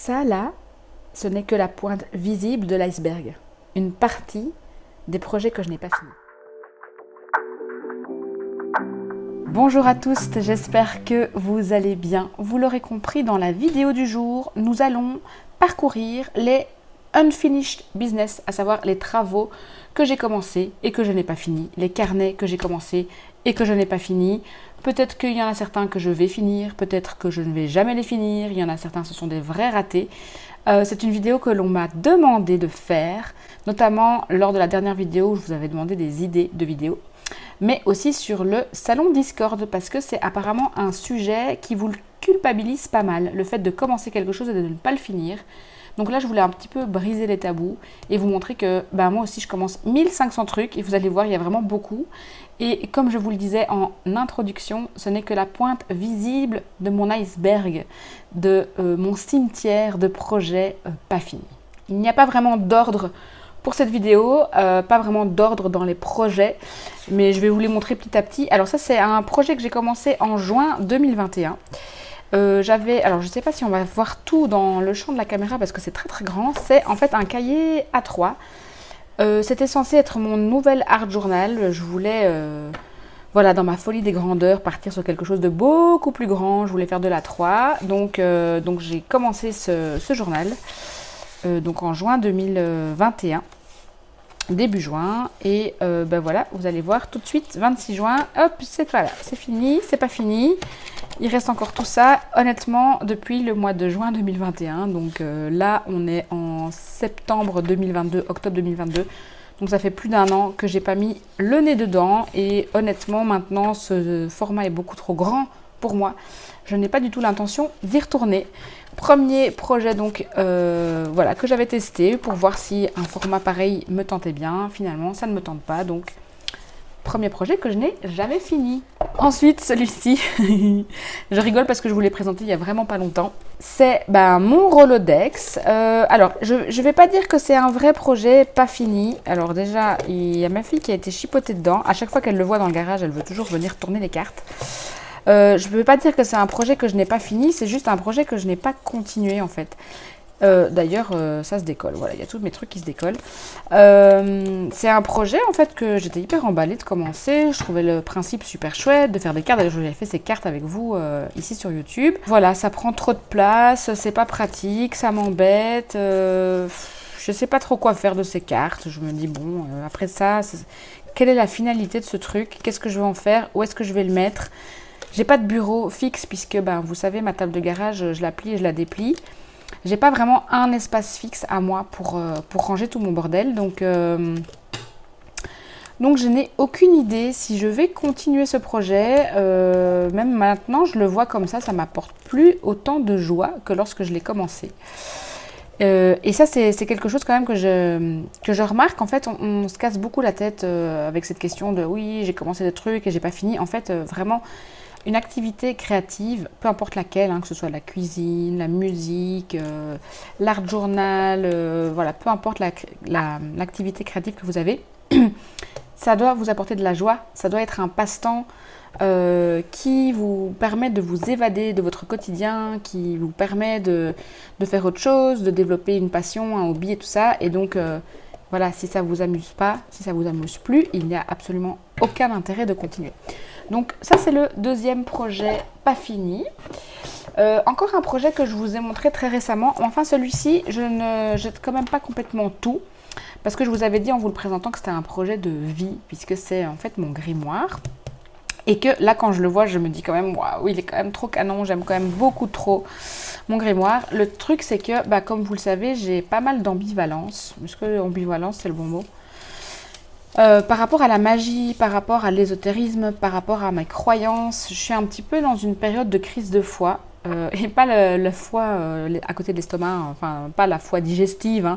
Ça, là, ce n'est que la pointe visible de l'iceberg. Une partie des projets que je n'ai pas finis. Bonjour à tous, j'espère que vous allez bien. Vous l'aurez compris, dans la vidéo du jour, nous allons parcourir les unfinished business, à savoir les travaux que j'ai commencés et que je n'ai pas finis, les carnets que j'ai commencés et que je n'ai pas finis. Peut-être qu'il y en a certains que je vais finir, peut-être que je ne vais jamais les finir, il y en a certains, ce sont des vrais ratés. C'est une vidéo que l'on m'a demandé de faire, notamment lors de la dernière vidéo où je vous avais demandé des idées de vidéos, mais aussi sur le salon Discord, parce que c'est apparemment un sujet qui vous culpabilise pas mal, le fait de commencer quelque chose et de ne pas le finir. Donc là, je voulais un petit peu briser les tabous et vous montrer que moi aussi, je commence 1500 trucs et vous allez voir, il y a vraiment beaucoup. Et comme je vous le disais en introduction, ce n'est que la pointe visible de mon iceberg, de mon cimetière de projets pas finis. Il n'y a pas vraiment d'ordre pour cette vidéo, pas vraiment d'ordre dans les projets, mais je vais vous les montrer petit à petit. Alors ça, c'est un projet que j'ai commencé en juin 2021. Alors je ne sais pas si on va voir tout dans le champ de la caméra parce que c'est très très grand. C'est en fait un cahier A3. C'était censé être mon nouvel art journal. Je voulais, dans ma folie des grandeurs, partir sur quelque chose de beaucoup plus grand. Je voulais faire de l'A3. Donc j'ai commencé ce journal donc en juin 2021. Début juin et vous allez voir tout de suite 26 juin, hop, c'est fini, c'est pas fini, il reste encore tout ça, honnêtement, depuis le mois de juin 2021, donc là on est en septembre 2022, octobre 2022, donc ça fait plus d'un an que j'ai pas mis le nez dedans et honnêtement maintenant ce format est beaucoup trop grand pour moi, je n'ai pas du tout l'intention d'y retourner. Premier projet donc que j'avais testé pour voir si un format pareil me tentait bien. Finalement, ça ne me tente pas. Donc, premier projet que je n'ai jamais fini. Ensuite, celui-ci, je rigole parce que je vous l'ai présenté il n'y a vraiment pas longtemps. C'est mon Rolodex. Alors, je ne vais pas dire que c'est un vrai projet pas fini. Alors déjà, il y a ma fille qui a été chipotée dedans. À chaque fois qu'elle le voit dans le garage, elle veut toujours venir tourner les cartes. Je ne peux pas dire que c'est un projet que je n'ai pas fini, c'est juste un projet que je n'ai pas continué en fait. D'ailleurs, ça se décolle, voilà, il y a tous mes trucs qui se décollent. C'est un projet en fait que j'étais hyper emballée de commencer, je trouvais le principe super chouette de faire des cartes, d'ailleurs j'avais fait ces cartes avec vous ici sur YouTube. Voilà, ça prend trop de place, c'est pas pratique, ça m'embête, je sais pas trop quoi faire de ces cartes, je me dis bon, après ça, quelle est la finalité de ce truc, qu'est-ce que je vais en faire, où est-ce que je vais le mettre? J'ai pas de bureau fixe puisque, vous savez, ma table de garage, je la plie et je la déplie. J'ai pas vraiment un espace fixe à moi pour ranger tout mon bordel. Donc je n'ai aucune idée si je vais continuer ce projet. Même maintenant, je le vois comme ça m'apporte plus autant de joie que lorsque je l'ai commencé. Et ça, c'est quelque chose quand même que je remarque. En fait, on se casse beaucoup la tête avec cette question de oui, j'ai commencé des trucs et j'ai pas fini. En fait, vraiment... Une activité créative, peu importe laquelle, que ce soit la cuisine, la musique, l'art journal, peu importe l'activité créative que vous avez, ça doit vous apporter de la joie, ça doit être un passe-temps qui vous permet de vous évader de votre quotidien, qui vous permet de faire autre chose, de développer une passion, un hobby et tout ça. Et donc, si ça ne vous amuse pas, si ça ne vous amuse plus, il n'y a absolument aucun intérêt de continuer. Donc ça, c'est le deuxième projet pas fini. Encore un projet que je vous ai montré très récemment. Enfin, celui-ci, je ne jette quand même pas complètement tout. Parce que je vous avais dit en vous le présentant que c'était un projet de vie, puisque c'est en fait mon grimoire. Et que là, quand je le vois, je me dis quand même, waouh, il est quand même trop canon, j'aime quand même beaucoup trop mon grimoire. Le truc, c'est que, comme vous le savez, j'ai pas mal d'ambivalence. Est-ce que ambivalence, c'est le bon mot ? Par rapport à la magie, par rapport à l'ésotérisme, par rapport à mes croyances, je suis un petit peu dans une période de crise de foi. Et pas la foi à côté de l'estomac, enfin pas la foi digestive,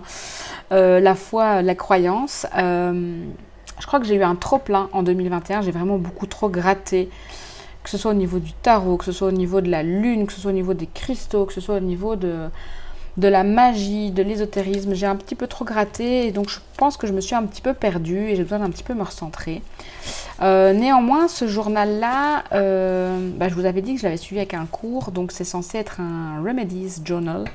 la foi, la croyance. Je crois que j'ai eu un trop plein en 2021, j'ai vraiment beaucoup trop gratté, que ce soit au niveau du tarot, que ce soit au niveau de la lune, que ce soit au niveau des cristaux, que ce soit au niveau de la magie, de l'ésotérisme. J'ai un petit peu trop gratté et donc je pense que je me suis un petit peu perdue et j'ai besoin d'un petit peu me recentrer. Néanmoins, ce journal-là, je vous avais dit que je l'avais suivi avec un cours, donc c'est censé être un Remedies Journal.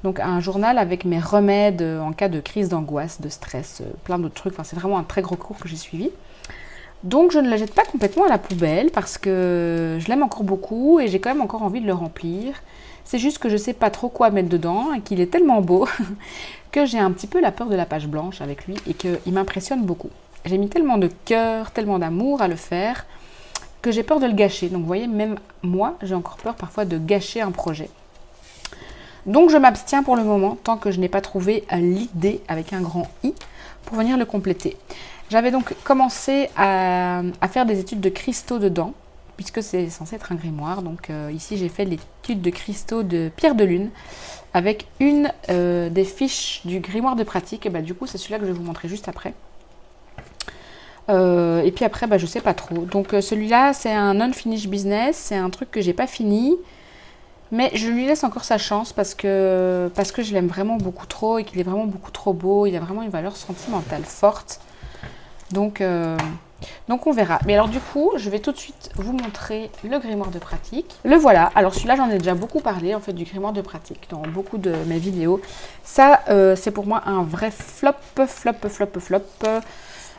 Donc un journal avec mes remèdes en cas de crise d'angoisse, de stress, plein d'autres trucs. Enfin, c'est vraiment un très gros cours que j'ai suivi. Donc je ne le jette pas complètement à la poubelle parce que je l'aime encore beaucoup et j'ai quand même encore envie de le remplir. C'est juste que je ne sais pas trop quoi mettre dedans et qu'il est tellement beau que j'ai un petit peu la peur de la page blanche avec lui et qu'il m'impressionne beaucoup. J'ai mis tellement de cœur, tellement d'amour à le faire que j'ai peur de le gâcher. Donc vous voyez, même moi, j'ai encore peur parfois de gâcher un projet. Donc je m'abstiens pour le moment tant que je n'ai pas trouvé l'idée avec un grand I pour venir le compléter. J'avais donc commencé à faire des études de cristaux dedans, puisque c'est censé être un grimoire. Donc ici, j'ai fait l'étude de cristaux de pierre de lune avec une des fiches du grimoire de pratique. Et bah, du coup, c'est celui-là que je vais vous montrer juste après. Et puis après, bah, je ne sais pas trop. Donc celui-là, c'est un unfinished business. C'est un truc que j'ai pas fini. Mais je lui laisse encore sa chance parce que je l'aime vraiment beaucoup trop et qu'il est vraiment beaucoup trop beau. Il a vraiment une valeur sentimentale forte. Donc on verra. Mais alors du coup, je vais tout de suite vous montrer le grimoire de pratique. Le voilà. Alors celui-là, j'en ai déjà beaucoup parlé en fait du grimoire de pratique dans beaucoup de mes vidéos. Ça, c'est pour moi un vrai flop.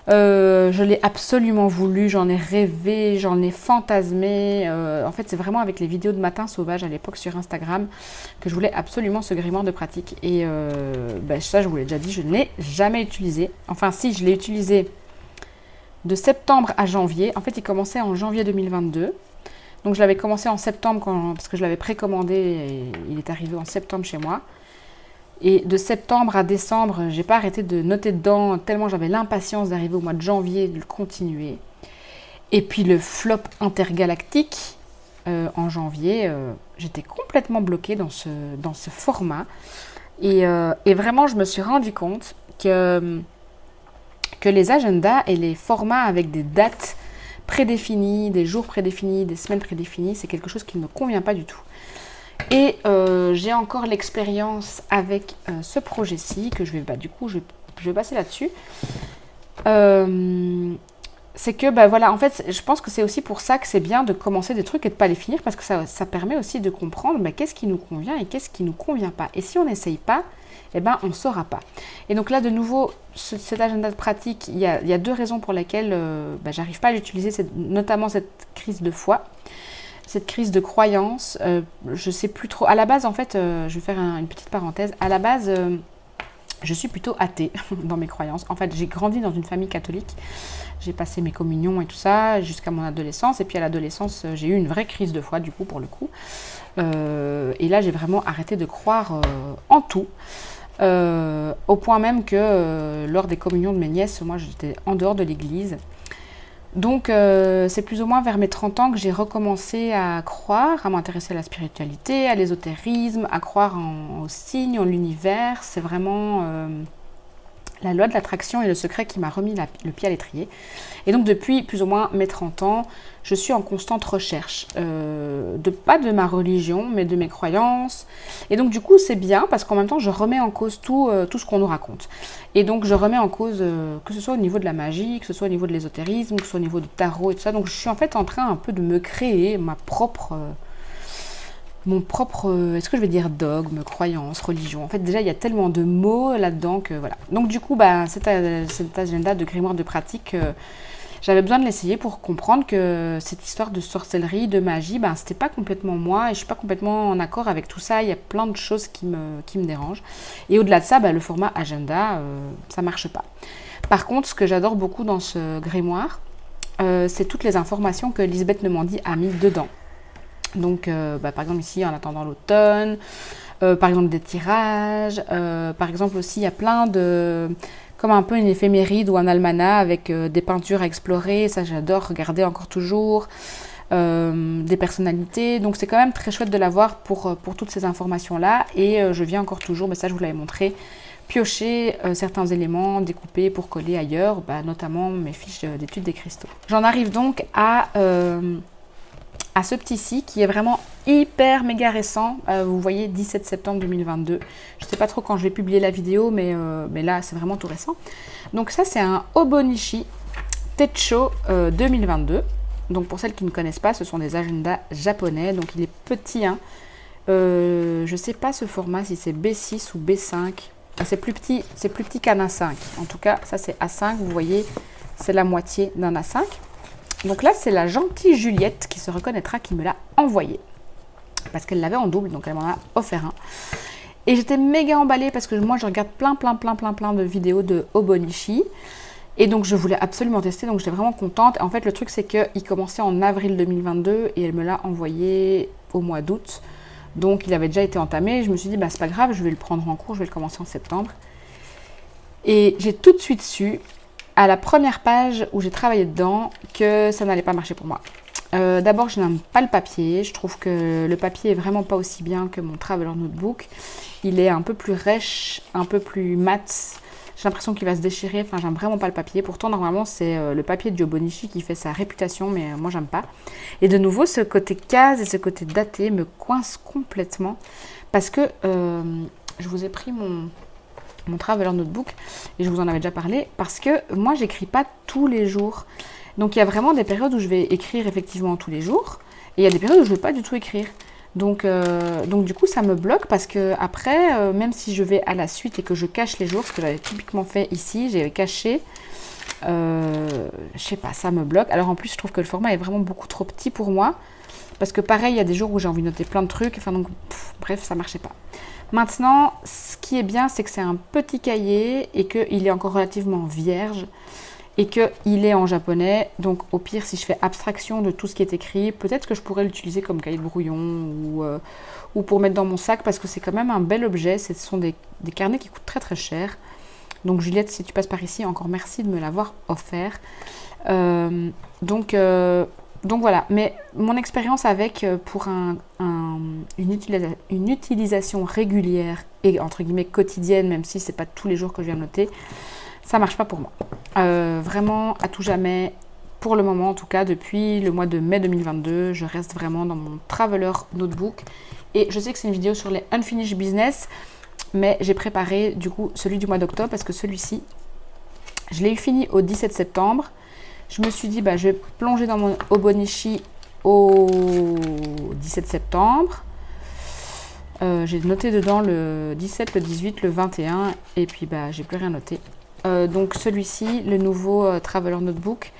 Je l'ai absolument voulu, j'en ai rêvé, j'en ai fantasmé. En fait, c'est vraiment avec les vidéos de Matin Sauvage à l'époque sur Instagram que je voulais absolument ce grimoire de pratique. Et ça, je vous l'ai déjà dit, je ne l'ai jamais utilisé. Enfin, si, je l'ai utilisé de septembre à janvier. En fait, il commençait en janvier 2022. Donc, je l'avais commencé en septembre parce que je l'avais précommandé et il est arrivé en septembre chez moi. Et de septembre à décembre, j'ai pas arrêté de noter dedans tellement j'avais l'impatience d'arriver au mois de janvier, de le continuer. Et puis le flop intergalactique en janvier, j'étais complètement bloquée dans ce format. Et vraiment, je me suis rendu compte que les agendas et les formats avec des dates prédéfinies, des jours prédéfinis, des semaines prédéfinies, c'est quelque chose qui ne me convient pas du tout. Et j'ai encore l'expérience avec ce projet-ci que je vais, du coup, je vais passer là-dessus. C'est que, voilà, en fait, je pense que c'est aussi pour ça que c'est bien de commencer des trucs et de ne pas les finir parce que ça permet aussi de comprendre qu'est-ce qui nous convient et qu'est-ce qui ne nous convient pas. Et si on n'essaye pas, eh ben, on ne saura pas. Et donc là, de nouveau, cet agenda de pratique, il y a deux raisons pour lesquelles j'arrive pas à l'utiliser, notamment cette crise de foi. Cette crise de croyance, je sais plus trop. À la base, en fait, je vais faire une petite parenthèse. À la base, je suis plutôt athée dans mes croyances. En fait, j'ai grandi dans une famille catholique. J'ai passé mes communions et tout ça jusqu'à mon adolescence. Et puis à l'adolescence, j'ai eu une vraie crise de foi, du coup, pour le coup. Et là, j'ai vraiment arrêté de croire en tout. Au point même que lors des communions de mes nièces, moi, j'étais en dehors de l'église. Donc, c'est plus ou moins vers mes 30 ans que j'ai recommencé à croire, à m'intéresser à la spiritualité, à l'ésotérisme, à croire aux signes, en l'univers. C'est vraiment la loi de l'attraction et le secret qui m'a remis le pied à l'étrier. Et donc, depuis plus ou moins mes 30 ans, je suis en constante recherche, pas de ma religion, mais de mes croyances. Et donc, du coup, c'est bien parce qu'en même temps, je remets en cause tout ce qu'on nous raconte. Et donc, je remets en cause, que ce soit au niveau de la magie, que ce soit au niveau de l'ésotérisme, que ce soit au niveau du tarot et tout ça. Donc, je suis en fait en train un peu de me créer mon propre, est-ce que je vais dire dogme, croyance, religion. En fait, déjà, il y a tellement de mots là-dedans que voilà. Donc, du coup, cet agenda de grimoire de pratique, j'avais besoin de l'essayer pour comprendre que cette histoire de sorcellerie, de magie, c'était pas complètement moi et je suis pas complètement en accord avec tout ça. Il y a plein de choses qui me dérangent. Et au-delà de ça, le format agenda, ça marche pas. Par contre, ce que j'adore beaucoup dans ce grimoire, c'est toutes les informations que Lisbeth Nemandy a mis dedans. Donc, par exemple, ici, en attendant l'automne, par exemple, des tirages, par exemple, aussi, il y a plein de... comme un peu une éphéméride ou un almanach avec des peintures à explorer, ça j'adore regarder encore toujours, des personnalités, donc c'est quand même très chouette de l'avoir pour toutes ces informations-là, et je viens encore toujours, ça je vous l'avais montré, piocher certains éléments, découper pour coller ailleurs, notamment mes fiches d'études des cristaux. J'en arrive donc à ce petit-ci qui est vraiment hyper méga récent. Vous voyez 17 septembre 2022. Je ne sais pas trop quand je vais publier la vidéo, mais là c'est vraiment tout récent. Donc ça c'est un Hobonichi Techo 2022. Donc pour celles qui ne connaissent pas, ce sont des agendas japonais. Donc il est petit, hein. Je sais pas ce format si c'est B6 ou B5. C'est plus petit qu'un A5. En tout cas, ça c'est A5. Vous voyez, c'est la moitié d'un A5. Donc là, c'est la gentille Juliette qui se reconnaîtra qui me l'a envoyé. Parce qu'elle l'avait en double, donc elle m'en a offert un. Et j'étais méga emballée parce que moi, je regarde plein de vidéos de Hobonichi. Et donc, je voulais absolument tester, donc j'étais vraiment contente. En fait, le truc, c'est qu'il commençait en avril 2022 et elle me l'a envoyé au mois d'août. Donc, il avait déjà été entamé. Je me suis dit, bah, c'est pas grave, je vais le prendre en cours, je vais le commencer en septembre. Et j'ai tout de suite su, à la première page où j'ai travaillé dedans, que ça n'allait pas marcher pour moi. D'abord, je n'aime pas le papier. Je trouve que le papier est vraiment pas aussi bien que mon Traveler Notebook. Il est un peu plus rêche, un peu plus mat. J'ai l'impression qu'il va se déchirer. Enfin, j'aime vraiment pas le papier. Pourtant, normalement, c'est le papier de Hobonichi qui fait sa réputation, mais moi, j'aime pas. Et de nouveau, ce côté case et ce côté daté me coince complètement parce que je vous ai pris mon Traveler Notebook et je vous en avais déjà parlé parce que moi, j'écris pas tous les jours. Donc, il y a vraiment des périodes où je vais écrire effectivement tous les jours et il y a des périodes où je ne vais pas du tout écrire. Donc, du coup, ça me bloque parce que après, même si je vais à la suite et que je cache les jours, ce que j'avais typiquement fait ici, j'ai caché, je sais pas, ça me bloque. Alors en plus, je trouve que le format est vraiment beaucoup trop petit pour moi parce que pareil, il y a des jours où j'ai envie de noter plein de trucs. Enfin donc, bref, ça marchait pas. Maintenant, ce qui est bien, c'est que c'est un petit cahier et qu'il est encore relativement vierge. Et qu'il est en japonais, donc au pire, si je fais abstraction de tout ce qui est écrit, peut-être que je pourrais l'utiliser comme cahier de brouillon ou pour mettre dans mon sac, parce que c'est quand même un bel objet. Ce sont des carnets qui coûtent très cher. Donc Juliette, si tu passes par ici, encore merci de me l'avoir offert. Donc voilà, mais mon expérience avec, pour une utilisation régulière et entre guillemets quotidienne, même si c'est pas tous les jours que je viens noter, ça marche pas pour moi. Vraiment, à tout jamais, pour le moment en tout cas, depuis le mois de mai 2022, je reste vraiment dans mon Traveler Notebook. Et je sais que c'est une vidéo sur les Unfinished Business, mais j'ai préparé du coup celui du mois d'octobre parce que celui-ci, je l'ai eu fini au 17 septembre. Je me suis dit, bah, je vais plonger dans mon Hobonichi au 17 septembre. J'ai noté dedans le 17, le 18, le 21 et puis bah, j'ai plus rien noté. Donc celui-ci, le nouveau Traveler Notebook,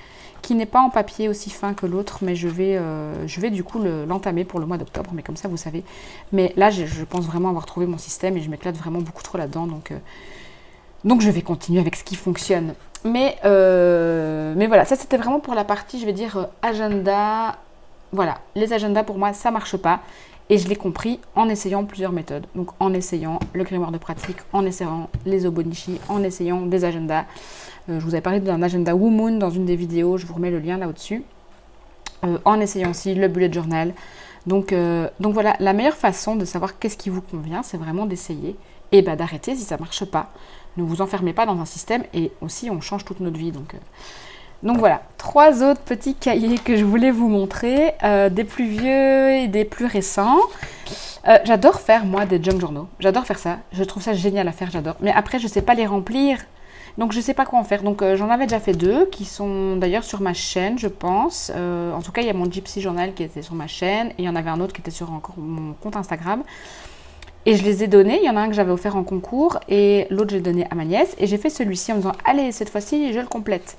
qui n'est pas en papier aussi fin que l'autre, mais je vais du coup l'entamer pour le mois d'octobre, mais comme ça vous savez. Mais là, je pense vraiment avoir trouvé mon système et je m'éclate vraiment beaucoup trop là-dedans, donc je vais continuer avec ce qui fonctionne. Mais voilà, ça c'était vraiment pour la partie, je vais dire, agenda. Voilà, les agendas pour moi, ça marche pas. Et je l'ai compris en essayant plusieurs méthodes. Donc en essayant le grimoire de pratique, en essayant les Hobonichi, en essayant des agendas. Je vous avais parlé d'un agenda WooMoon dans une des vidéos, je vous remets le lien là au-dessus. En essayant aussi le bullet journal. Donc voilà, la meilleure façon de savoir qu'est-ce qui vous convient, c'est vraiment d'essayer et bah, d'arrêter si ça ne marche pas. Ne vous enfermez pas dans un système et aussi on change toute notre vie. Donc voilà, 3 autres petits cahiers que je voulais vous montrer, des plus vieux et des plus récents. J'adore faire moi des junk journaux, j'adore faire ça, je trouve ça génial à faire, j'adore. Mais après je ne sais pas les remplir, donc je ne sais pas quoi en faire. Donc j'en avais déjà fait 2 qui sont d'ailleurs sur ma chaîne je pense. En tout cas il y a mon Gypsy Journal qui était sur ma chaîne et il y en avait un autre qui était sur encore mon compte Instagram. Et je les ai donnés, il y en a un que j'avais offert en concours et l'autre j'ai donné à ma nièce. Et j'ai fait celui-ci en me disant allez cette fois-ci je le complète.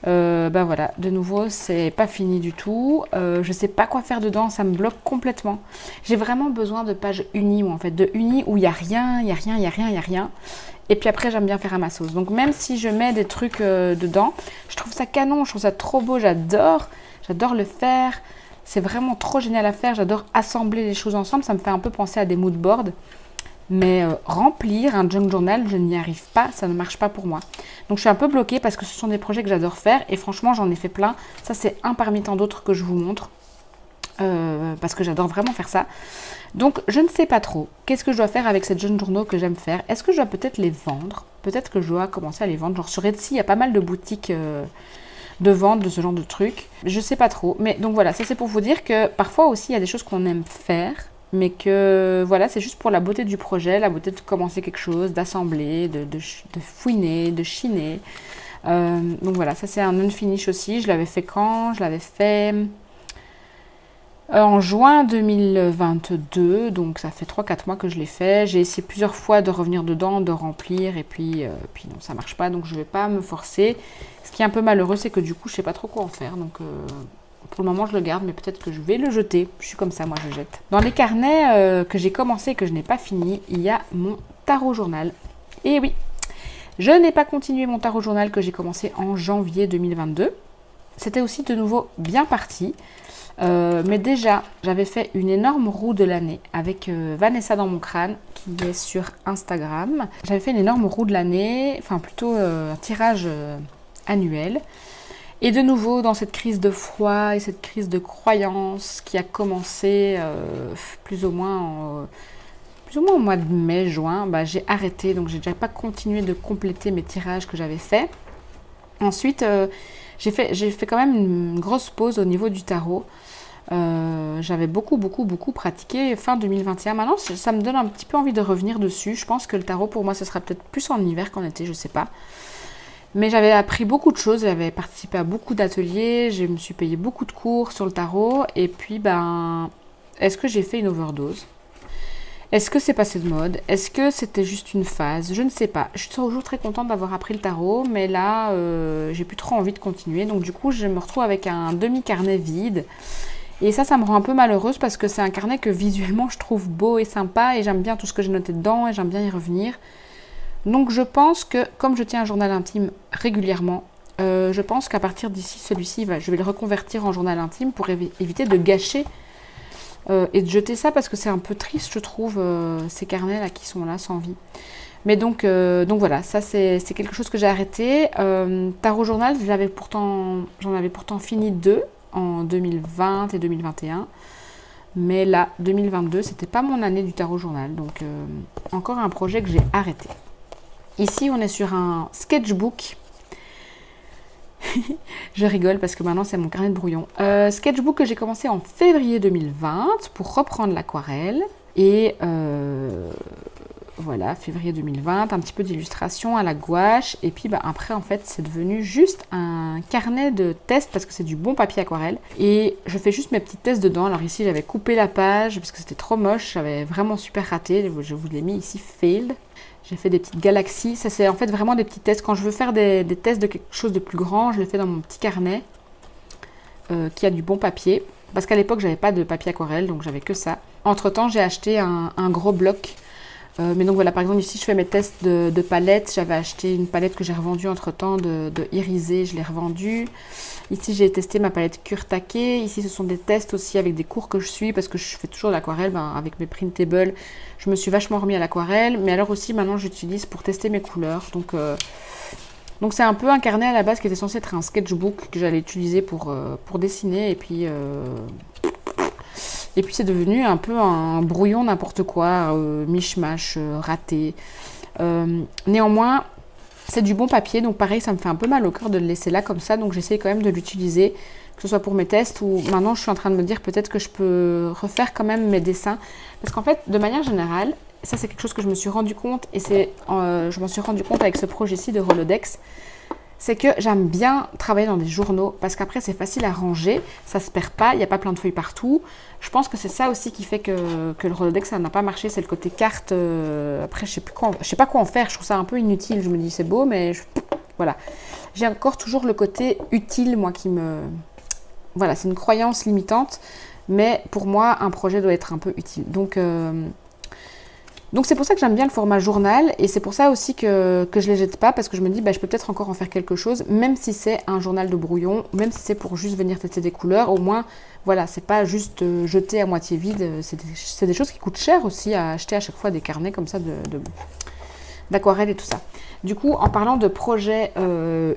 Bah voilà, de nouveau c'est pas fini du tout, je sais pas quoi faire dedans, ça me bloque complètement. J'ai vraiment besoin de pages unies ou en fait de unies où il y a rien, et puis après j'aime bien faire à ma sauce. Donc même si je mets des trucs dedans, je trouve ça canon, je trouve ça trop beau, j'adore le faire, c'est vraiment trop génial à faire, j'adore assembler les choses ensemble, ça me fait un peu penser à des mood boards. Mais remplir un junk journal, je n'y arrive pas, ça ne marche pas pour moi. Donc je suis un peu bloquée parce que ce sont des projets que j'adore faire et franchement j'en ai fait plein. Ça c'est un parmi tant d'autres que je vous montre parce que j'adore vraiment faire ça. Donc je ne sais pas trop qu'est-ce que je dois faire avec ces junk journaux que j'aime faire. Est-ce que je dois peut-être les vendre? Peut-être que je dois commencer à les vendre. Genre sur Etsy, il y a pas mal de boutiques de vente de ce genre de trucs. Je sais pas trop. Mais donc voilà, ça c'est pour vous dire que parfois aussi il y a des choses qu'on aime faire. Mais que voilà, c'est juste pour la beauté du projet, la beauté de commencer quelque chose, d'assembler, de fouiner, de chiner. Donc voilà, ça c'est un unfinish aussi. Je l'avais fait quand? Je l'avais fait En juin 2022, donc ça fait 3-4 mois que je l'ai fait. J'ai essayé plusieurs fois de revenir dedans, de remplir, et puis non, ça marche pas, donc je vais pas me forcer. Ce qui est un peu malheureux, c'est que du coup, je sais pas trop quoi en faire, donc pour le moment, je le garde, mais peut-être que je vais le jeter. Je suis comme ça, moi, je jette. Dans les carnets que j'ai commencé et que je n'ai pas fini, il y a mon tarot journal. Et oui, je n'ai pas continué mon tarot journal que j'ai commencé en janvier 2022. C'était aussi de nouveau bien parti. Mais déjà, j'avais fait une énorme roue de l'année avec Vanessa dans mon crâne, qui est sur Instagram. J'avais fait une énorme roue de l'année, enfin plutôt un tirage annuel. Et de nouveau, dans cette crise de froid et cette crise de croyance qui a commencé plus ou moins au mois de mai-juin, j'ai arrêté. Donc, j'ai déjà pas continué de compléter mes tirages que j'avais faits. Ensuite, j'ai fait quand même une grosse pause au niveau du tarot. J'avais beaucoup pratiqué fin 2021. Maintenant, ça me donne un petit peu envie de revenir dessus. Je pense que le tarot, pour moi, ce sera peut-être plus en hiver qu'en été, je sais pas. Mais j'avais appris beaucoup de choses, j'avais participé à beaucoup d'ateliers, je me suis payé beaucoup de cours sur le tarot. Et puis, est-ce que j'ai fait une overdose? Est-ce que c'est passé de mode? Est-ce que c'était juste une phase? Je ne sais pas. Je suis toujours très contente d'avoir appris le tarot, mais là, j'ai plus trop envie de continuer. Donc du coup, je me retrouve avec un demi-carnet vide. Et ça me rend un peu malheureuse parce que c'est un carnet que visuellement, je trouve beau et sympa. Et j'aime bien tout ce que j'ai noté dedans et j'aime bien y revenir. Donc je pense que, comme je tiens un journal intime régulièrement, je pense qu'à partir d'ici, celui-ci, je vais le reconvertir en journal intime pour éviter de gâcher et de jeter ça parce que c'est un peu triste, je trouve, ces carnets-là qui sont là sans vie. Mais donc voilà, ça c'est quelque chose que j'ai arrêté. Tarot journal, j'en avais pourtant fini 2 en 2020 et 2021. Mais là, 2022, c'était pas mon année du tarot journal. Donc encore un projet que j'ai arrêté. Ici, on est sur un sketchbook. Je rigole parce que maintenant, c'est mon carnet de brouillon. Sketchbook que j'ai commencé en février 2020 pour reprendre l'aquarelle. Et voilà, février 2020, un petit peu d'illustration à la gouache. Et puis après, en fait, c'est devenu juste un carnet de tests parce que c'est du bon papier aquarelle. Et je fais juste mes petits tests dedans. Alors ici, j'avais coupé la page parce que c'était trop moche. J'avais vraiment super raté. Je vous l'ai mis ici, failed. J'ai fait des petites galaxies. Ça, c'est en fait vraiment des petits tests. Quand je veux faire des tests de quelque chose de plus grand, je les fais dans mon petit carnet qui a du bon papier. Parce qu'à l'époque, j'avais pas de papier aquarelle, donc j'avais que ça. Entre-temps, j'ai acheté un gros bloc. Mais donc voilà, par exemple, ici, je fais mes tests de palettes. J'avais acheté une palette que j'ai revendue entre-temps de irisé. Je l'ai revendue. Ici, j'ai testé ma palette Kurtake. Ici, ce sont des tests aussi avec des cours que je suis parce que je fais toujours de l'aquarelle avec mes printables. Je me suis vachement remis à l'aquarelle. Mais alors aussi, maintenant, j'utilise pour tester mes couleurs. Donc c'est un peu un carnet à la base qui était censé être un sketchbook que j'allais utiliser pour dessiner. Et puis c'est devenu un peu un brouillon n'importe quoi, mishmash, raté. Néanmoins, c'est du bon papier, donc pareil, ça me fait un peu mal au cœur de le laisser là comme ça. Donc j'essaie quand même de l'utiliser, que ce soit pour mes tests ou maintenant je suis en train de me dire peut-être que je peux refaire quand même mes dessins. Parce qu'en fait, de manière générale, ça c'est quelque chose que je me suis rendu compte et je m'en suis rendu compte avec ce projet-ci de Rolodex. C'est que j'aime bien travailler dans des journaux parce qu'après c'est facile à ranger, ça se perd pas, il n'y a pas plein de feuilles partout. Je pense que c'est ça aussi qui fait que le Rolodex ça n'a pas marché, c'est le côté carte. Après je sais pas quoi en faire, je trouve ça un peu inutile. Je me dis c'est beau mais voilà. J'ai encore toujours le côté utile moi qui me... Voilà, c'est une croyance limitante, mais pour moi un projet doit être un peu utile. Donc c'est pour ça que j'aime bien le format journal et c'est pour ça aussi que je ne les jette pas parce que je me dis je peux peut-être encore en faire quelque chose même si c'est un journal de brouillon, même si c'est pour juste venir tester des couleurs, au moins voilà, c'est pas juste jeter à moitié vide, c'est des choses qui coûtent cher aussi à acheter à chaque fois des carnets comme ça d'aquarelle et tout ça. Du coup, en parlant de projet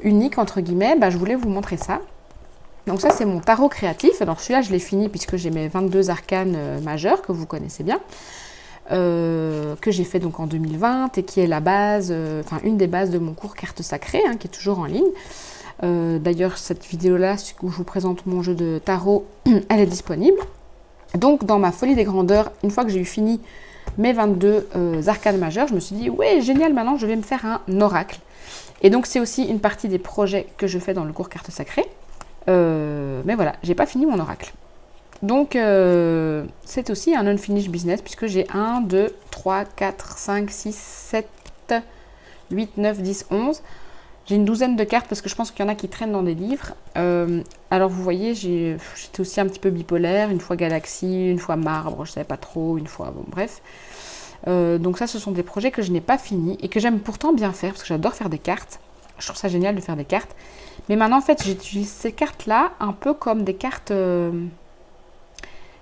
unique entre guillemets, je voulais vous montrer ça. Donc ça c'est mon tarot créatif, alors celui-là je l'ai fini puisque j'ai mes 22 arcanes majeurs que vous connaissez bien. Que j'ai fait donc en 2020 et qui est la base, une des bases de mon cours Cartes Sacrées, qui est toujours en ligne. D'ailleurs, cette vidéo-là, où je vous présente mon jeu de tarot, elle est disponible. Donc, dans ma folie des grandeurs, une fois que j'ai eu fini mes 22 arcanes majeures, je me suis dit, ouais, génial, maintenant je vais me faire un oracle. Et donc, c'est aussi une partie des projets que je fais dans le cours Cartes Sacrées. Mais voilà, j'ai pas fini mon oracle. Donc, c'est aussi un unfinished business puisque j'ai 1, 2, 3, 4, 5, 6, 7, 8, 9, 10, 11. J'ai une douzaine de cartes parce que je pense qu'il y en a qui traînent dans des livres. Alors, vous voyez, j'étais aussi un petit peu bipolaire. Une fois Galaxie, une fois Marbre, je ne savais pas trop, une fois... Bon, bref. Donc ça, ce sont des projets que je n'ai pas finis et que j'aime pourtant bien faire parce que j'adore faire des cartes. Je trouve ça génial de faire des cartes. Mais maintenant, en fait, j'utilise ces cartes-là un peu comme des cartes...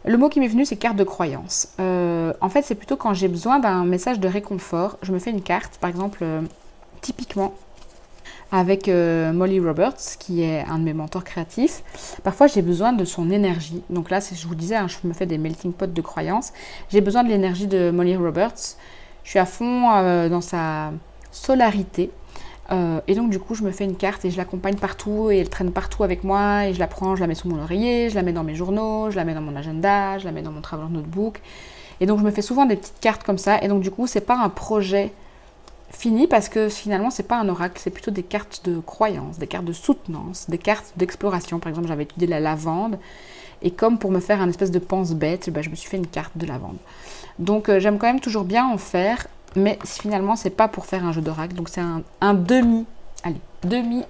Le mot qui m'est venu, c'est carte de croyance. En fait, c'est plutôt quand j'ai besoin d'un message de réconfort. Je me fais une carte, par exemple, typiquement avec Molly Roberts, qui est un de mes mentors créatifs. Parfois, j'ai besoin de son énergie. Donc là, je vous disais, hein, je me fais des melting pots de croyances. J'ai besoin de l'énergie de Molly Roberts. Je suis à fond dans sa solarité. Et donc, du coup, je me fais une carte et je l'accompagne partout et elle traîne partout avec moi et je la prends, je la mets sous mon oreiller, je la mets dans mes journaux, je la mets dans mon agenda, je la mets dans mon travel notebook. Et donc, je me fais souvent des petites cartes comme ça. Et donc, du coup, c'est pas un projet fini parce que finalement, c'est pas un oracle, c'est plutôt des cartes de croyance, des cartes de soutenance, des cartes d'exploration. Par exemple, j'avais étudié la lavande et comme pour me faire un espèce de pense-bête, je me suis fait une carte de lavande. Donc, j'aime quand même toujours bien en faire. Mais finalement, c'est pas pour faire un jeu d'oracle, donc c'est un demi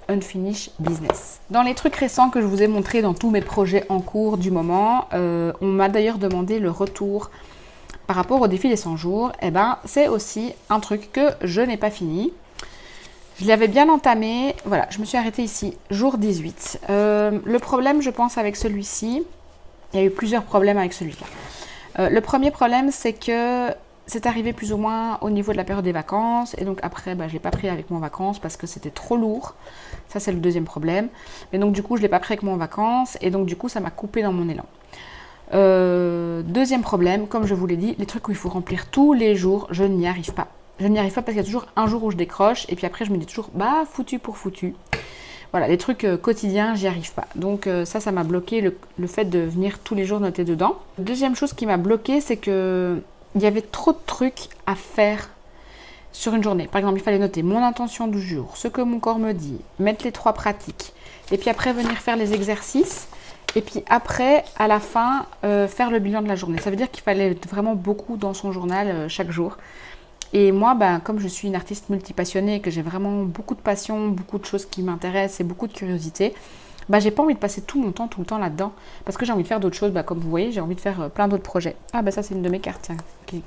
unfinished business. Dans les trucs récents que je vous ai montrés dans tous mes projets en cours du moment, on m'a d'ailleurs demandé le retour par rapport au défi des 100 jours. Et ben, c'est aussi un truc que je n'ai pas fini. Je l'avais bien entamé, voilà, je me suis arrêtée ici, jour 18. Le problème, je pense, avec celui-ci, il y a eu plusieurs problèmes avec celui-là. Le premier problème, c'est que c'est arrivé plus ou moins au niveau de la période des vacances. Et donc après, je ne l'ai pas pris avec moi en vacances parce que c'était trop lourd. Ça, c'est le deuxième problème. Mais donc du coup, je ne l'ai pas pris avec moi en vacances. Et donc du coup, ça m'a coupé dans mon élan. Deuxième problème, comme je vous l'ai dit, les trucs où il faut remplir tous les jours, je n'y arrive pas. Je n'y arrive pas parce qu'il y a toujours un jour où je décroche. Et puis après, je me dis toujours, foutu pour foutu. Voilà, les trucs quotidiens, j'y arrive pas. Donc ça m'a bloqué le fait de venir tous les jours noter dedans. Deuxième chose qui m'a bloqué, c'est que il y avait trop de trucs à faire sur une journée. Par exemple, il fallait noter mon intention du jour, ce que mon corps me dit, mettre les 3 pratiques, et puis après venir faire les exercices, et puis après, à la fin, faire le bilan de la journée. Ça veut dire qu'il fallait vraiment beaucoup dans son journal chaque jour. Et moi, comme je suis une artiste multipassionnée, que j'ai vraiment beaucoup de passion, beaucoup de choses qui m'intéressent et beaucoup de curiosité, j'ai pas envie de passer tout mon temps, tout le temps là-dedans. Parce que j'ai envie de faire d'autres choses. Comme vous voyez, j'ai envie de faire plein d'autres projets. Ça, c'est une de mes cartes tiens,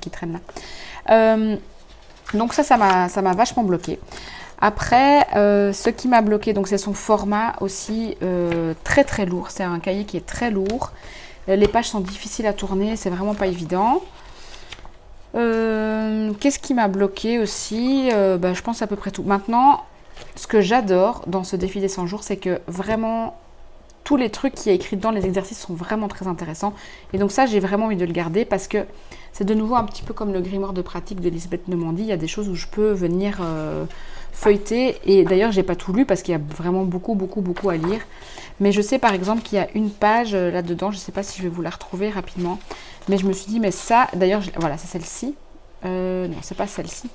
qui traîne là. Donc ça m'a vachement bloqué. Après, ce qui m'a bloqué, donc c'est son format aussi très très lourd. C'est un cahier qui est très lourd. Les pages sont difficiles à tourner. C'est vraiment pas évident. Qu'est-ce qui m'a bloqué aussi je pense à peu près tout. Maintenant, ce que j'adore dans ce défi des 100 jours, c'est que vraiment, tous les trucs qui est écrit dans les exercices sont vraiment très intéressants. Et donc ça, j'ai vraiment envie de le garder parce que c'est de nouveau un petit peu comme le grimoire de pratique d'Elisabeth Nemandy. Il y a des choses où je peux venir feuilleter. Et d'ailleurs, j'ai pas tout lu parce qu'il y a vraiment beaucoup à lire. Mais je sais par exemple qu'il y a une page là-dedans, je ne sais pas si je vais vous la retrouver rapidement. Mais je me suis dit, mais ça, d'ailleurs, voilà, c'est celle-ci. Non, c'est pas celle-ci.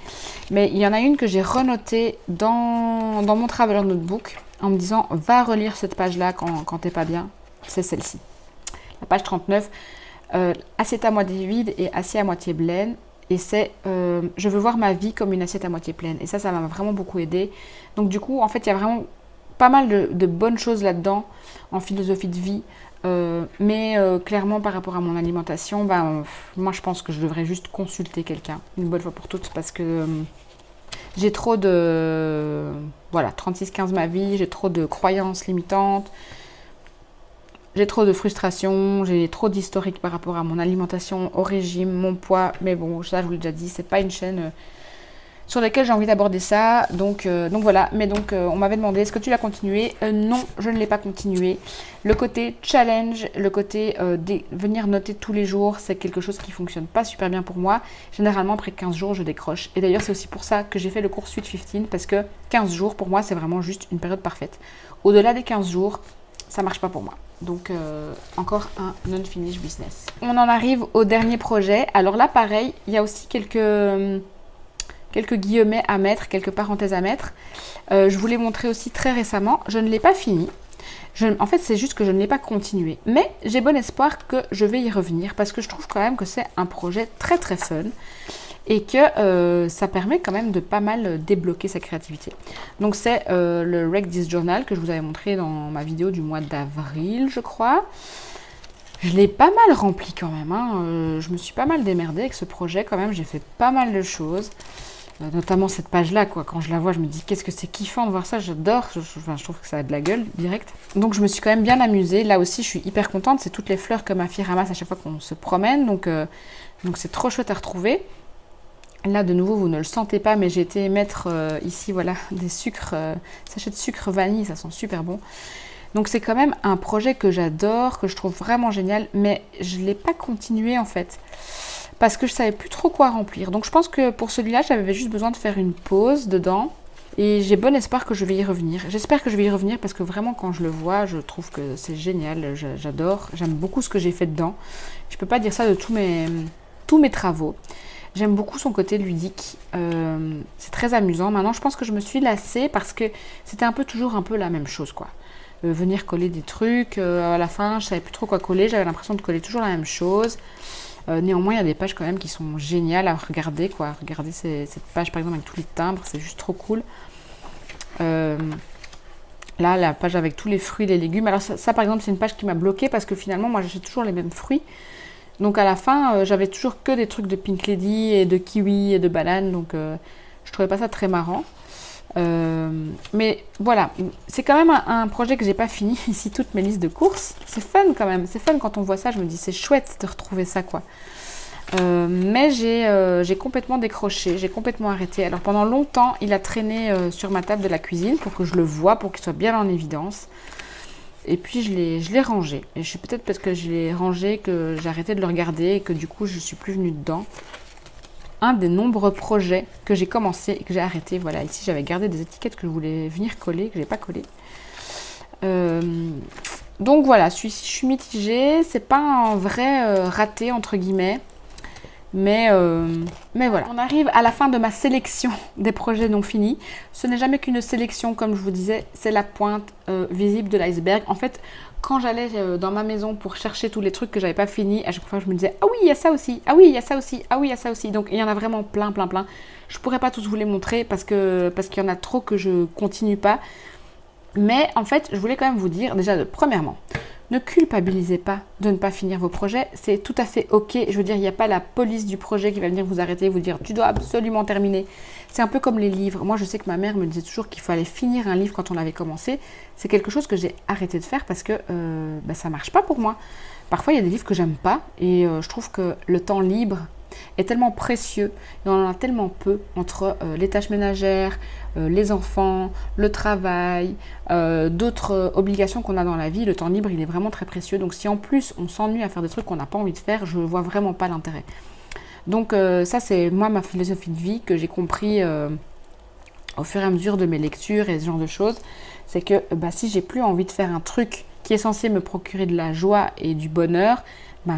Mais il y en a une que j'ai renotée dans mon Traveler Notebook en me disant, va relire cette page-là quand t'es pas bien. C'est celle-ci. La page 39, assiette à moitié vide et assiette à moitié pleine. Et c'est, je veux voir ma vie comme une assiette à moitié pleine. Et ça m'a vraiment beaucoup aidé. Donc du coup, en fait, il y a vraiment pas mal de bonnes choses là-dedans en philosophie de vie. Mais clairement par rapport à mon alimentation, moi je pense que je devrais juste consulter quelqu'un une bonne fois pour toutes parce que j'ai trop de 36-15 ma vie, j'ai trop de croyances limitantes, j'ai trop de frustration, j'ai trop d'historique par rapport à mon alimentation, au régime, mon poids. Mais bon, ça je vous l'ai déjà dit, c'est pas une chaîne sur laquelle j'ai envie d'aborder ça. Donc voilà. Mais donc, on m'avait demandé, est-ce que tu l'as continué ? Non, je ne l'ai pas continué. Le côté challenge, le côté venir noter tous les jours, c'est quelque chose qui ne fonctionne pas super bien pour moi. Généralement, après 15 jours, je décroche. Et d'ailleurs, c'est aussi pour ça que j'ai fait le cours Sweet 15, parce que 15 jours, pour moi, c'est vraiment juste une période parfaite. Au-delà des 15 jours, ça ne marche pas pour moi. Donc, encore un non-finished business. On en arrive au dernier projet. Alors là, pareil, il y a aussi quelques guillemets à mettre, quelques parenthèses à mettre. Je vous l'ai montré aussi très récemment. Je ne l'ai pas fini. En fait, c'est juste que je ne l'ai pas continué. Mais j'ai bon espoir que je vais y revenir parce que je trouve quand même que c'est un projet très très fun et que ça permet quand même de pas mal débloquer sa créativité. Donc c'est le Wreck This Journal que je vous avais montré dans ma vidéo du mois d'avril, je crois. Je l'ai pas mal rempli quand même, hein. Je me suis pas mal démerdée avec ce projet quand même, j'ai fait pas mal de choses. Notamment cette page-là, quoi. Quand je la vois, je me dis qu'est-ce que c'est kiffant de voir ça, j'adore. Je trouve que ça a de la gueule, direct. Donc je me suis quand même bien amusée. Là aussi, je suis hyper contente. C'est toutes les fleurs que ma fille ramasse à chaque fois qu'on se promène. Donc c'est trop chouette à retrouver. Là, de nouveau, vous ne le sentez pas, mais j'ai été mettre ici, voilà, des sucres, sachets de sucre vanille, ça sent super bon. Donc c'est quand même un projet que j'adore, que je trouve vraiment génial, mais je ne l'ai pas continué en fait. Parce que je savais plus trop quoi remplir. Donc je pense que pour celui-là, j'avais juste besoin de faire une pause dedans. Et j'ai bon espoir que je vais y revenir. J'espère que je vais y revenir parce que vraiment quand je le vois, je trouve que c'est génial. J'adore. J'aime beaucoup ce que j'ai fait dedans. Je peux pas dire ça de tous mes travaux. J'aime beaucoup son côté ludique. C'est très amusant. Maintenant, je pense que je me suis lassée parce que c'était toujours un peu la même chose, quoi. Venir coller des trucs. À la fin, je savais plus trop quoi coller. J'avais l'impression de coller toujours la même chose. Néanmoins, il y a des pages quand même qui sont géniales à regarder, quoi. Regardez cette page, par exemple, avec tous les timbres, c'est juste trop cool. Là, la page avec tous les fruits et les légumes. Alors ça, par exemple, c'est une page qui m'a bloquée parce que finalement, moi, j'achète toujours les mêmes fruits. Donc à la fin, j'avais toujours que des trucs de Pink Lady et de kiwi et de banane. Donc je trouvais pas ça très marrant. Mais voilà, c'est quand même un projet que j'ai pas fini. Ici, toutes mes listes de courses. C'est fun quand même. C'est fun quand on voit ça. Je me dis, c'est chouette de retrouver ça, quoi. Mais j'ai complètement décroché. J'ai complètement arrêté. Alors pendant longtemps, il a traîné sur ma table de la cuisine pour que je le voie, pour qu'il soit bien en évidence. Et puis je l'ai rangé. Et je suis peut-être parce que je l'ai rangé que j'ai arrêté de le regarder et que du coup, je suis plus venue dedans. Un des nombreux projets que j'ai commencé et que j'ai arrêté. Voilà, ici j'avais gardé des étiquettes que je voulais venir coller, que je n'ai pas collées. Donc voilà, je suis mitigée. C'est pas un vrai raté, entre guillemets. Mais voilà. On arrive à la fin de ma sélection des projets non finis. Ce n'est jamais qu'une sélection, comme je vous disais. C'est la pointe visible de l'iceberg. En fait, quand j'allais dans ma maison pour chercher tous les trucs que j'avais pas finis, à chaque fois je me disais ah oui il y a ça aussi, ah oui il y a ça aussi, ah oui il y a ça aussi. Donc il y en a vraiment plein. Je pourrais pas tous vous les montrer parce qu'il y en a trop que je continue pas. Mais en fait je voulais quand même vous dire déjà premièrement, ne culpabilisez pas de ne pas finir vos projets, c'est tout à fait ok. Je veux dire, il n'y a pas la police du projet qui va venir vous arrêter et vous dire tu dois absolument terminer. C'est un peu comme les livres. Moi, je sais que ma mère me disait toujours qu'il fallait finir un livre quand on l'avait commencé. C'est quelque chose que j'ai arrêté de faire parce que ça ne marche pas pour moi. Parfois, il y a des livres que j'aime pas et je trouve que le temps libre est tellement précieux et on en a tellement peu entre les tâches ménagères, les enfants, le travail, d'autres obligations qu'on a dans la vie. Le temps libre, il est vraiment très précieux. Donc si en plus on s'ennuie à faire des trucs qu'on n'a pas envie de faire, je ne vois vraiment pas l'intérêt. Donc ça, c'est moi ma philosophie de vie que j'ai compris au fur et à mesure de mes lectures et ce genre de choses. C'est que si j'ai plus envie de faire un truc qui est censé me procurer de la joie et du bonheur,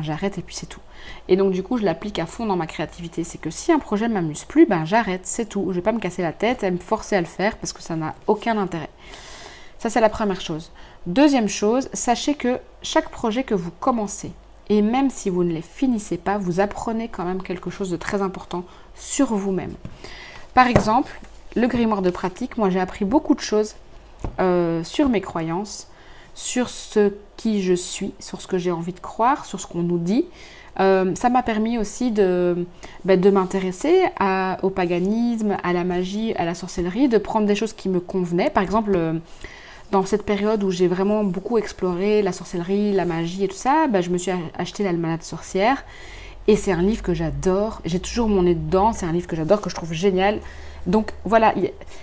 j'arrête et puis c'est tout. Et donc du coup je l'applique à fond dans ma créativité. C'est que si un projet ne m'amuse plus, j'arrête, c'est tout. Je ne vais pas me casser la tête et me forcer à le faire parce que ça n'a aucun intérêt. Ça, c'est la première chose. Deuxième chose, sachez que chaque projet que vous commencez, et même si vous ne les finissez pas, vous apprenez quand même quelque chose de très important sur vous-même. Par exemple, le grimoire de pratique, moi j'ai appris beaucoup de choses sur mes croyances, sur ce qui je suis, sur ce que j'ai envie de croire, sur ce qu'on nous dit. Ça m'a permis aussi de m'intéresser au paganisme, à la magie, à la sorcellerie, de prendre des choses qui me convenaient. Par exemple, dans cette période où j'ai vraiment beaucoup exploré la sorcellerie, la magie et tout ça, je me suis acheté l'Almanach sorcière. Et c'est un livre que j'adore. J'ai toujours mon nez dedans. C'est un livre que j'adore, que je trouve génial. Donc voilà,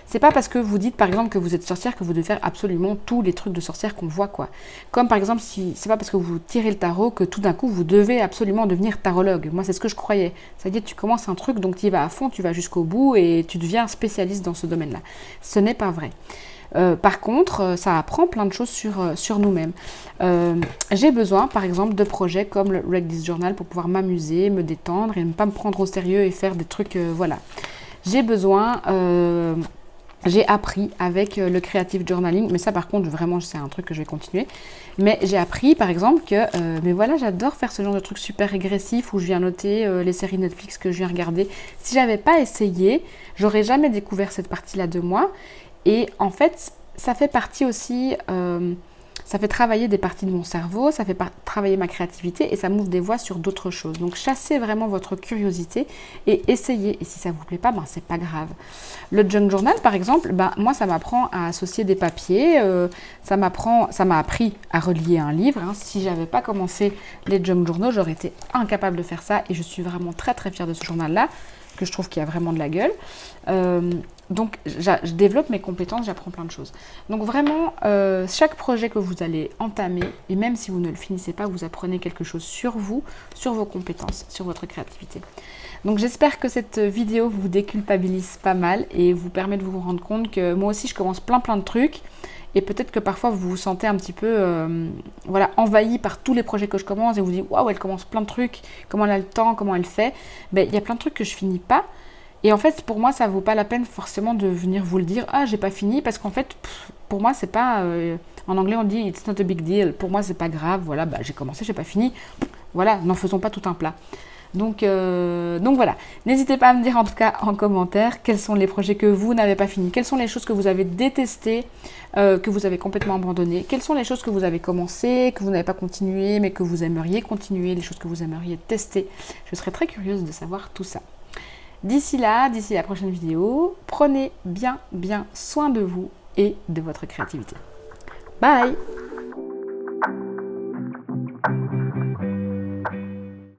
c'est pas parce que vous dites par exemple que vous êtes sorcière que vous devez faire absolument tous les trucs de sorcière qu'on voit, quoi. Comme par exemple, c'est pas parce que vous tirez le tarot que tout d'un coup vous devez absolument devenir tarologue. Moi c'est ce que je croyais. C'est-à-dire tu commences un truc, donc tu y vas à fond, tu vas jusqu'au bout et tu deviens spécialiste dans ce domaine-là. Ce n'est pas vrai. Par contre, ça apprend plein de choses sur nous-mêmes. J'ai besoin, par exemple, de projets comme le Wreck This Journal pour pouvoir m'amuser, me détendre et ne pas me prendre au sérieux et faire des trucs, voilà. J'ai besoin j'ai appris avec le creative journaling, mais ça par contre vraiment c'est un truc que je vais continuer, mais j'ai appris par exemple que, mais voilà, j'adore faire ce genre de truc super régressif où je viens noter les séries Netflix que je viens regarder. Si j'avais pas essayé, j'aurais jamais découvert cette partie-là de moi, et en fait ça fait partie aussi, ça fait travailler des parties de mon cerveau, ça fait travailler ma créativité et ça m'ouvre des voies sur d'autres choses. Donc chassez vraiment votre curiosité et essayez. Et si ça ne vous plaît pas, ben, c'est pas grave. Le junk journal, par exemple, ben, moi ça m'apprend à associer des papiers, ça m'a appris à relier un livre. Hein. Si j'avais pas commencé les junk journaux, j'aurais été incapable de faire ça et je suis vraiment très très fière de ce journal-là, que je trouve qu'il a vraiment de la gueule. Donc, je développe mes compétences, j'apprends plein de choses. Donc, vraiment, chaque projet que vous allez entamer, et même si vous ne le finissez pas, vous apprenez quelque chose sur vous, sur vos compétences, sur votre créativité. Donc, j'espère que cette vidéo vous déculpabilise pas mal et vous permet de vous rendre compte que moi aussi, je commence plein de trucs. Et peut-être que parfois, vous vous sentez un petit peu voilà, envahi par tous les projets que je commence et vous dites « Waouh, elle commence plein de trucs, comment elle a le temps, comment elle fait ?» Ben, il y a plein de trucs que je finis pas. Et en fait, pour moi, ça ne vaut pas la peine forcément de venir vous le dire « Ah, j'ai pas fini » parce qu'en fait, pour moi, c'est pas... en anglais, on dit « It's not a big deal ». Pour moi, c'est pas grave. Voilà, bah, j'ai commencé, j'ai pas fini. Voilà, n'en faisons pas tout un plat. Donc voilà, n'hésitez pas à me dire en tout cas en commentaire quels sont les projets que vous n'avez pas finis, quelles sont les choses que vous avez détestées, que vous avez complètement abandonnées, quelles sont les choses que vous avez commencé, que vous n'avez pas continué mais que vous aimeriez continuer, les choses que vous aimeriez tester. Je serais très curieuse de savoir tout ça. D'ici là, d'ici la prochaine vidéo, prenez bien soin de vous et de votre créativité. Bye!